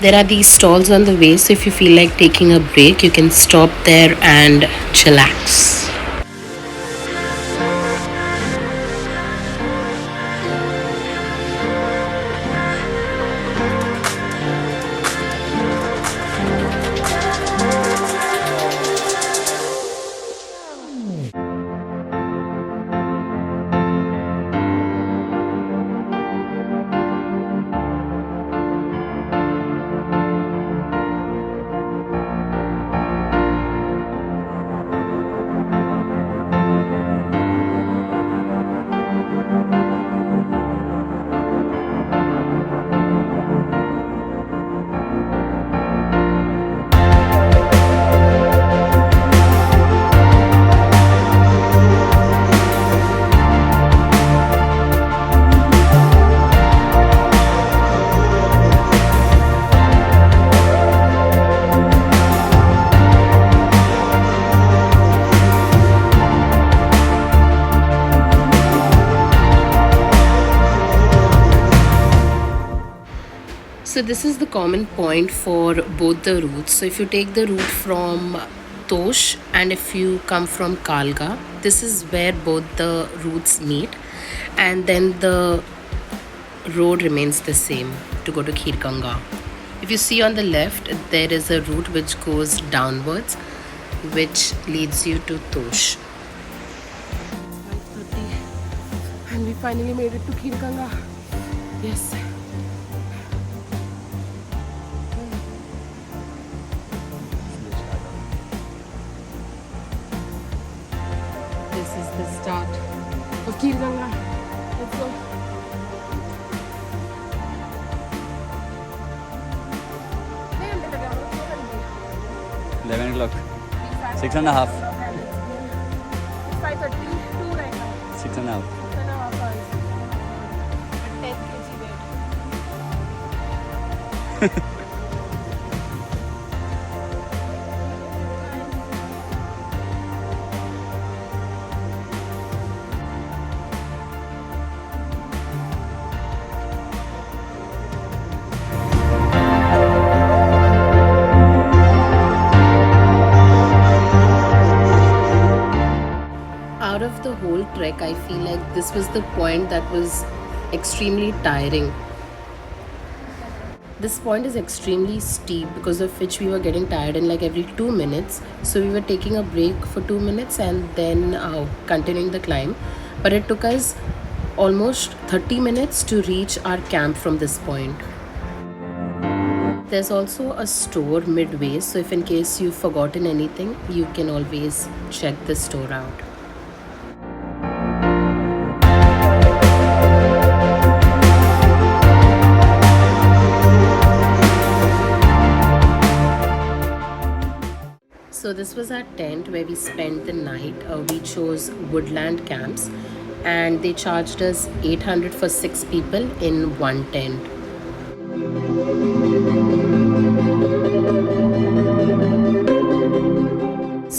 There are these stalls on the way, so if you feel like taking a break, you can stop there and chillax. So this is the common point for both the routes. So if you take the route from Tosh and if you come from Kalga, this is where both the routes meet, and then the road remains the same to go to KHEERGANGA. If you see on the left, there is a route which goes downwards, which leads you to Tosh. 5:30 and we finally made it to KHEERGANGA. Yes. This is the start of KHEERGANGA. Let's go. $11 6.5. 5:32 right now. 6.5. 6.5 hours. At 10 kg weight. Out of the whole trek, I feel like this was the point that was extremely tiring. This point is extremely steep, because of which we were getting tired in like every 2 minutes. So we were taking a break for 2 minutes and then continuing the climb. But it took us almost 30 minutes to reach our camp from this point. There's also a store midway, so if in case you've forgotten anything, you can always check the store out. So this was our tent where we spent the night. We chose woodland camps and they charged us 800 for 6 people in one tent.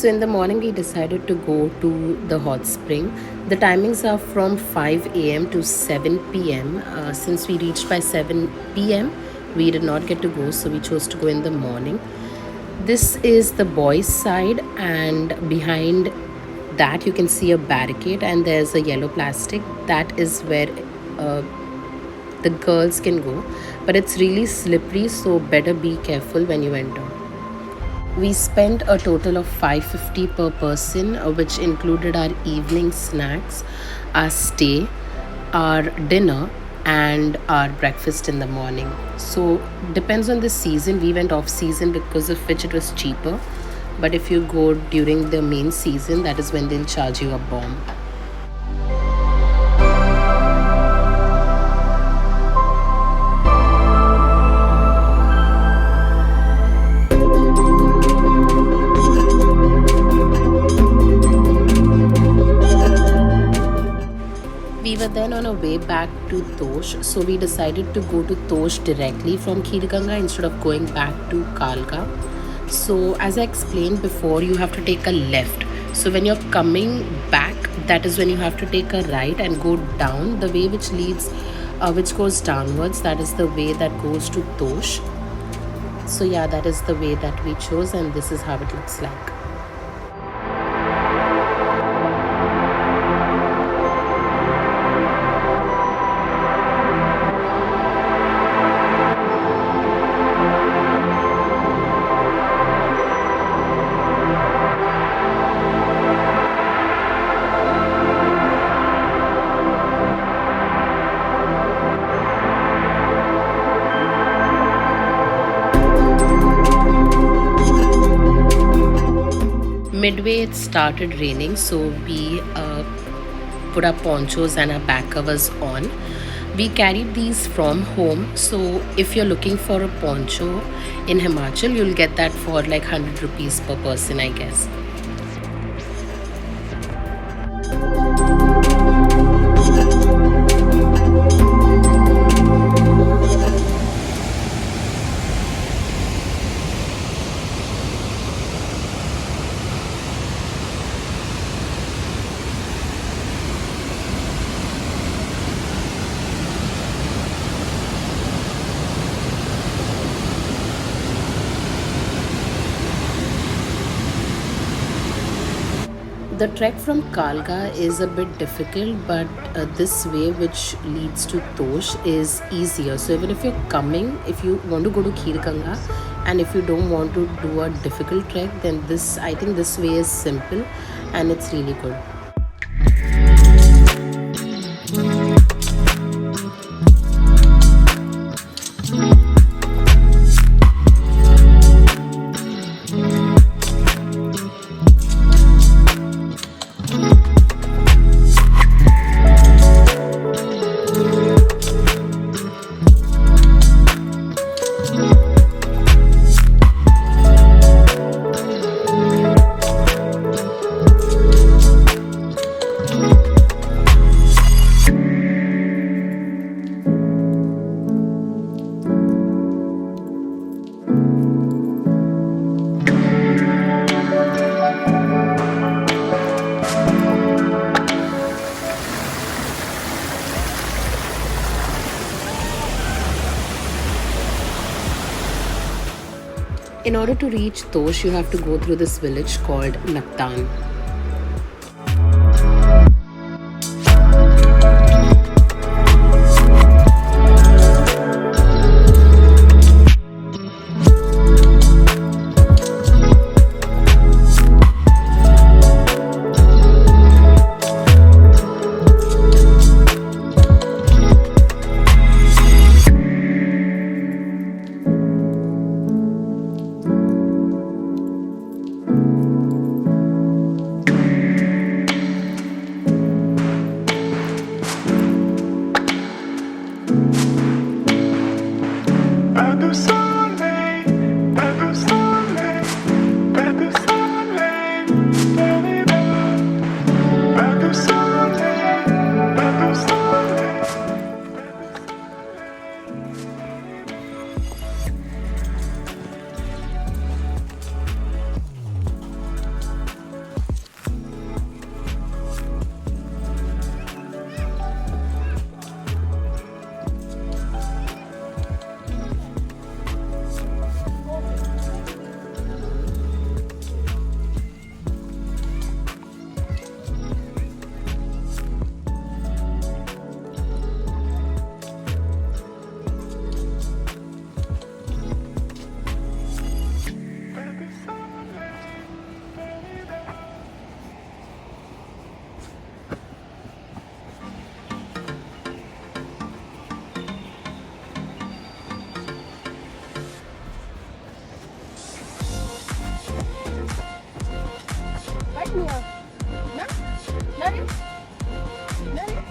So in the morning we decided to go to the hot spring. The timings are from 5 a.m. to 7 p.m. Since we reached by 7 p.m. we did not get to go, so we chose to go in the morning. This is the boys' side, and behind that you can see a barricade and there's a yellow plastic. That is where the girls can go, but it's really slippery, so better be careful when you enter. We spent a total of $550 per person, which included our evening snacks, our stay, our dinner and our breakfast in the morning. So depends on the season. We went off season, because of which it was cheaper, but if you go during the main season, that is when they'll charge you a bomb. We were then on our way back to Tosh, so we decided to go to Tosh directly from KHEERGANGA instead of going back to Kalga. So as I explained before, you have to take a left. So when you're coming back, that is when you have to take a right and go down. The way which goes downwards, that is the way that goes to Tosh. So yeah, that is the way that we chose, and this is how it looks like. Midway it started raining, so we put our ponchos and our back covers on. We carried these from home, so if you're looking for a poncho in Himachal, you'll get that for like 100 rupees per person, I guess. The trek from Kalga is a bit difficult, but this way which leads to Tosh is easier. So even if you're coming, if you want to go to KHEERGANGA and if you don't want to do a difficult trek, then I think this way is simple and it's really good. In order to reach Tosh, you have to go through this village called Naktan.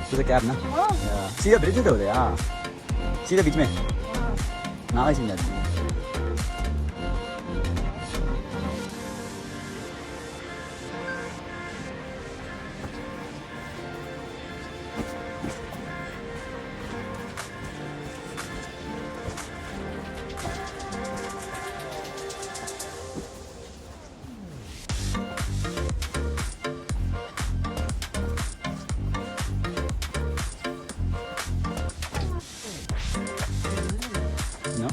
To the cab, na? Yeah. See the bridge over there? Yeah. See the beach, mein? Now I see that. No?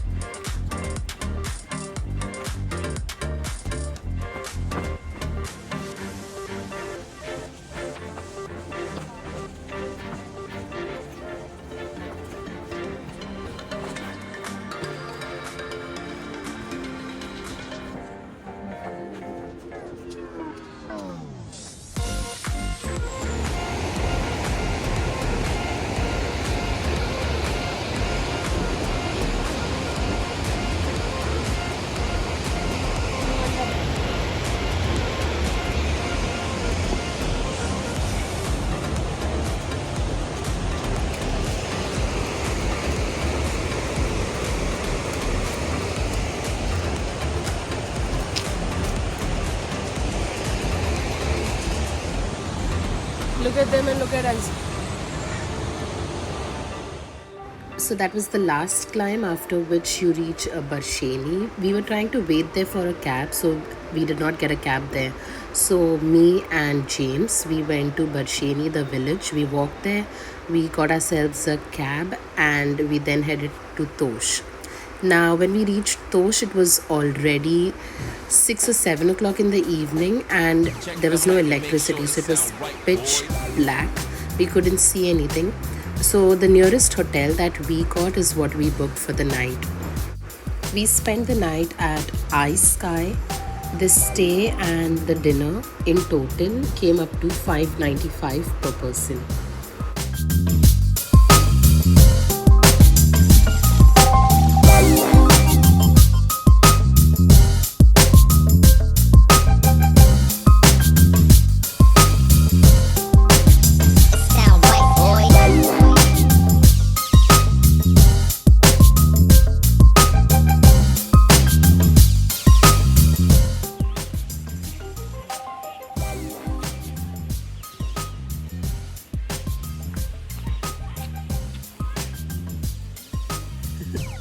Look at them and look at us. So that was the last climb, after which you reach Barsheni. We were trying to wait there for a cab, so we did not get a cab there. So me and James, we went to Barsheni, the village. We walked there, we got ourselves a cab, and we then headed to Tosh. Now, when we reached Tosh, it was already 6 or 7 o'clock in the evening, and there was no electricity, so it was pitch black. We couldn't see anything. So the nearest hotel that we got is what we booked for the night. We spent the night at Ice Sky. The stay and the dinner in total came up to $595 per person.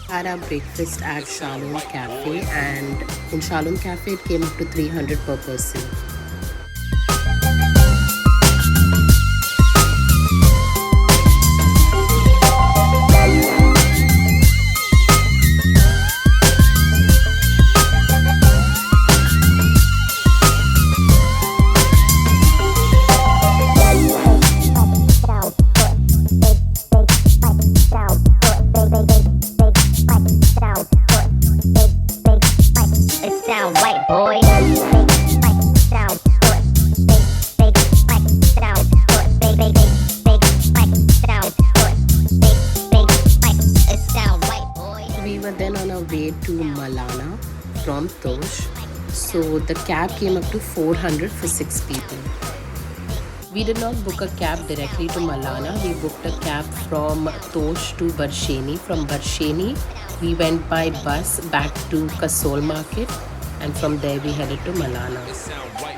Had our breakfast at Shalom Cafe, and in Shalom Cafe it came up to 300 per person. We were then on our way to Malana from Tosh. So the cab came up to 400 for 6 people. We did not book a cab directly to Malana. We booked a cab from Tosh to Barsheni. From Barsheni, we went by bus back to Kasol Market, and from there we headed to Malana.